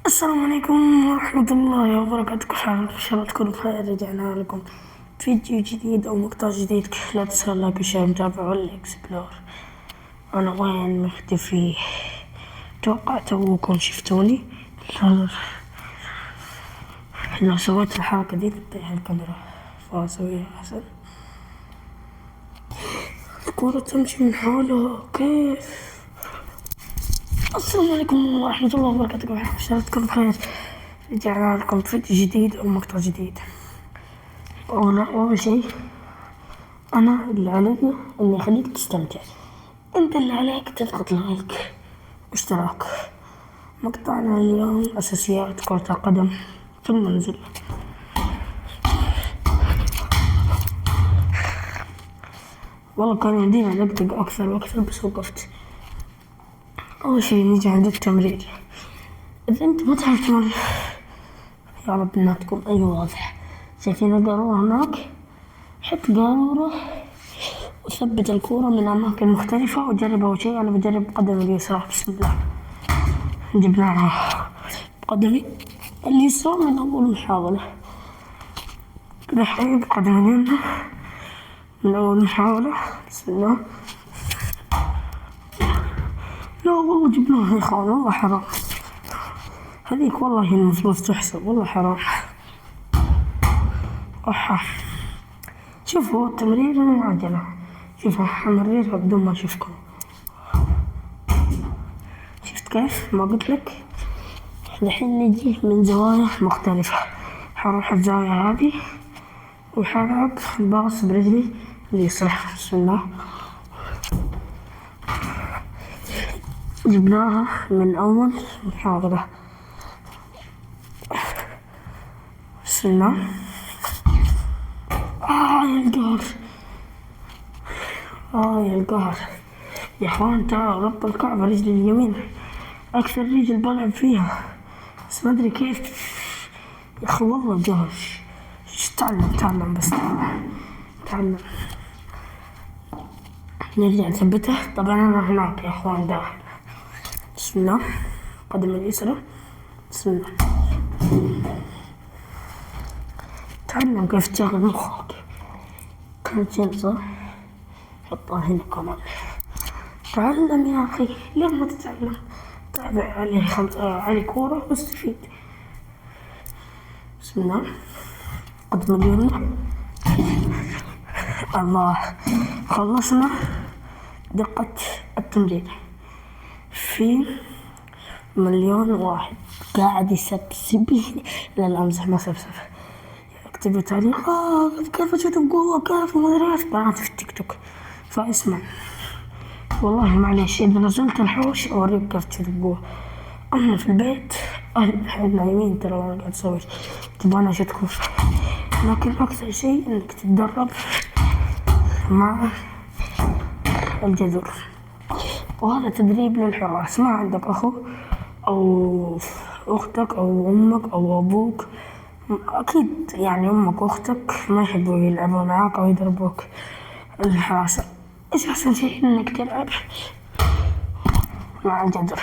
السلام عليكم ورحمة الله وبركاته. كيف حالكم؟ إن شاء الله تكونوا بخير. رجعنا لكم فيديو جديد أو مقطع جديد. لا تنسوا لايك وشير متابعة الإكسبلور. أنا وين مختفي؟ توقع توكم شفتوني. لو سويت الحركة دي تطيح الكاميرا فأسويها أحسن. الكورة تمشي من حولها كيف؟ السلام عليكم ورحمة الله وبركاته. إن شاء الله تكونوا بخير. رجعنا لكم فيديو جديد أو مقطع جديد. أول شي أنا اللي علي إني أخليك تستمتع، أنت اللي عليك تضغط لايك واشتراك. مقطعنا اليوم أساسيات كرة القدم في المنزل. والله كان يمدينا نقطق أكثر وأكثر بس وقفت. أول شي نيجي عند التمرير. إذا أنت ما تعرف تمرر يا رب إنها تكون واضح. شايفين القارورة هناك؟ حط قارورة وثبت الكورة من أماكن مختلفة وجرب. أول شي أنا بجرب بقدمي اليسرى. بسم الله، جبناها بقدمي اليسرى من أول محاولة. دحين بقدمي اليمنى من أول محاولة. بسم الله. لا والله جبناها يا إخوان، والله حرام. هذيك والله هي المفروض تحسب، والله حرام. شوفوا التمرير مو عجلة. شوفوا حمررها بدون ما أشوفكم. شفت كيف؟ ما قلت لك؟ الحين نجي من زوايا مختلفة. حروح الزاوية هذه وحلعب باص برجلي اليسرى. بسم الله. جبناها من أول محاولة. بسم الله. يا القهر، يا القهر يا اخوان. ترى رب الكعبة رجلي اليمين اكثر رجل بلعب فيها، بس ما ادري كيف يا اخي. والله قهر. تعلم بس تعلم. نرجع نثبتها. طبعا انا هناك يا اخوان داخل. بسم الله. قدم اليسرى. بسم الله. تعلم كيف تشغل مخك. كانت هنا صح؟ حطها هنا كمان. تعلم يا أخي، ليه ما تتعلم؟ تابع علي كورة واستفيد. بسم الله. قدم اليمنى. الله، خلصنا دقة التمرير. في 1,000,000 قاعد يسبسبني. لا امزح، ما سبسب. اكتبوا تعليق كيف اشوت بقوة، كيف ما ادري ايش بنات في التيك توك. فاسمع والله معليش، اذا نزلت الحوش اوريك كيف تشوت بقوة. اما في البيت اهل نايمين ترى وانا قاعد اسوي. تبغانا اشوت كوف، لكن اكثر شيء انك تتدرب مع الجذور. وهذا تدريب للحراس. ما عندك اخو او اختك او امك او ابوك، اكيد يعني امك واختك ما يحبوا يلعبوا معاك او يدربوك الحراسة. ايش احسن شيء انك تلعب مع الجدر.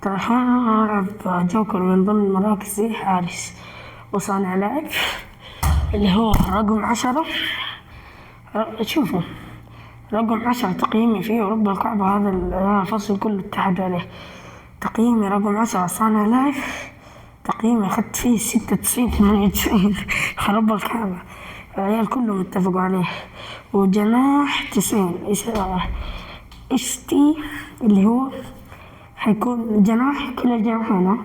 ترى انا العب جوكر من ضمن مراكزي حارس وصانع لعب، اللي هو رقم 10. شوفوا رقم 10 تقييمي فيه ورب الكعبة. هذا الفصل كله اتحد عليه. تقييمي رقم 10 صانع لعب. تقييمي أخذت فيه 96 98. رب الكعبة العيال كلهم اتفقوا عليه. وجناح 90 اشتي اللي هو حيكون جناح كل الجناحين.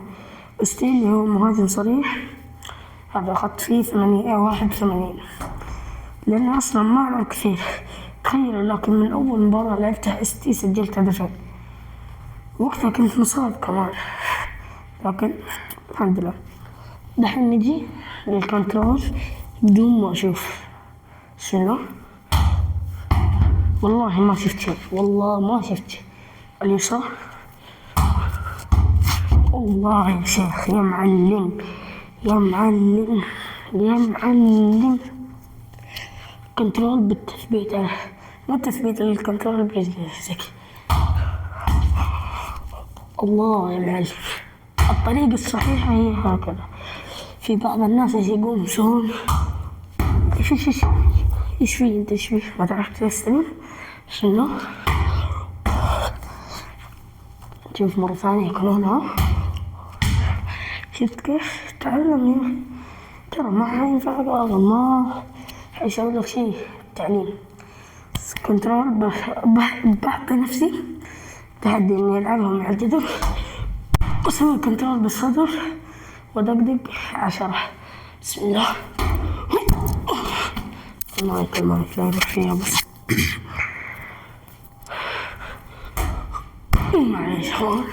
اشتي اللي هو مهاجم صريح، هذا أخذت فيه 81. لأنه أصلا ما ألعب كثير تخيلوا. لكن من أول مباراة لعبتها اشتي سجلت هدفين. وقتها كنت مصاب كمان، لكن الحمد لله. دحين نجي للكنترول بدون ما أشوف. شنو؟ والله ما شفت شيء، والله ما شفت شيء. اليسار. الله يا شيخ، يا معلم يا معلم يا معلم. كنترول بالتثبيت، مو تثبيت الكنترول برجلي. الله يا معلم. الطريقة الصحيحة هي هكذا. في بعض الناس يقوم يمشون. ايش في انت ايش في؟ ما تعرف تستلم؟ شنو؟ شوف مرة ثانية ياكلونها. شفت كيف؟ تعلم يا أخي. ترى ما حينفعك أصلا، ما حيسوي لك شي. تعليم كنترول. بعطي نفسي تحدي إني ألعبها مع الجدر وأسوي كنترول بالصدر وأدقدق 10. بسم الله. المايك لا يروح فيها بس. معليش هون.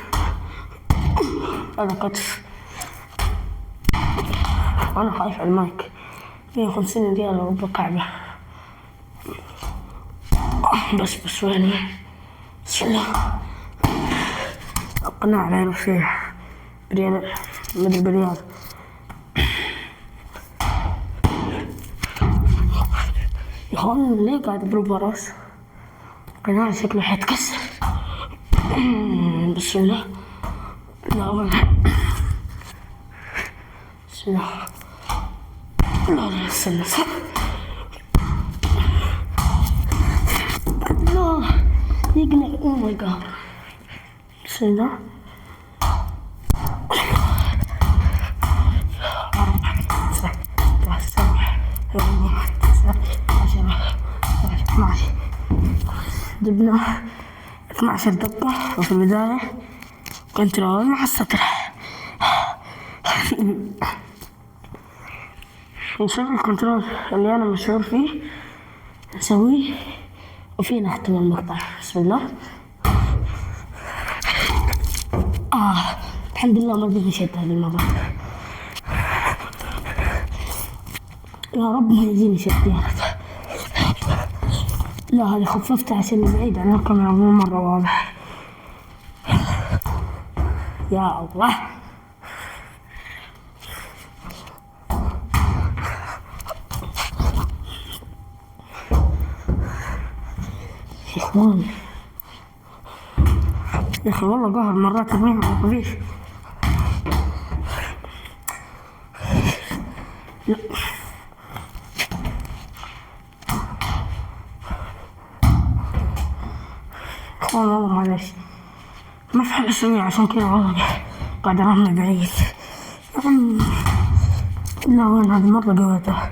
هذا كتف. أنا خايف على المايك. 150 ريال وربع كعبة. بس وين؟ بسم الله. القناع لا يروح فيها. بريال مدري بريال. يا اخوان ليه قاعد اضرب راس؟ القناع شكله حيتكسر. بسم الله. لا بسم الله. لا استنى. لا يقلع. اوه ماي جاد. بسم الله. 12. جبنا 12 دقة وفي البداية كنترول مع السطر. نسوي الكنترول اللي أنا مشهور فيه نسويه وفي نختم المقطع. بسم الله. الحمد لله ما جبت شد هذه المرة. يا رب ما يجيني شد يا رب. لا هذه خففتها عشان بعيد عن الكاميرا مو مرة واضح. يا الله. يا اخوان يا اخي والله قهر مرات تمرين ما خفيف. لا اخوان والله معلش ما في حل اسويه عشان كذا والله قاعد ارمي بعيد. لا وين هذه مرة قويتها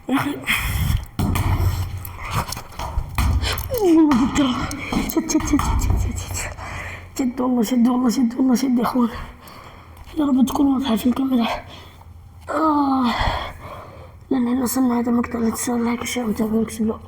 يا اخي. والله جبتها. شد والله شد يا اخوان. يا رب تكون واضحة في الكاميرا. لأن وصلنا هذا المقطع. لا تنسوا لايك وشير وتابعوا.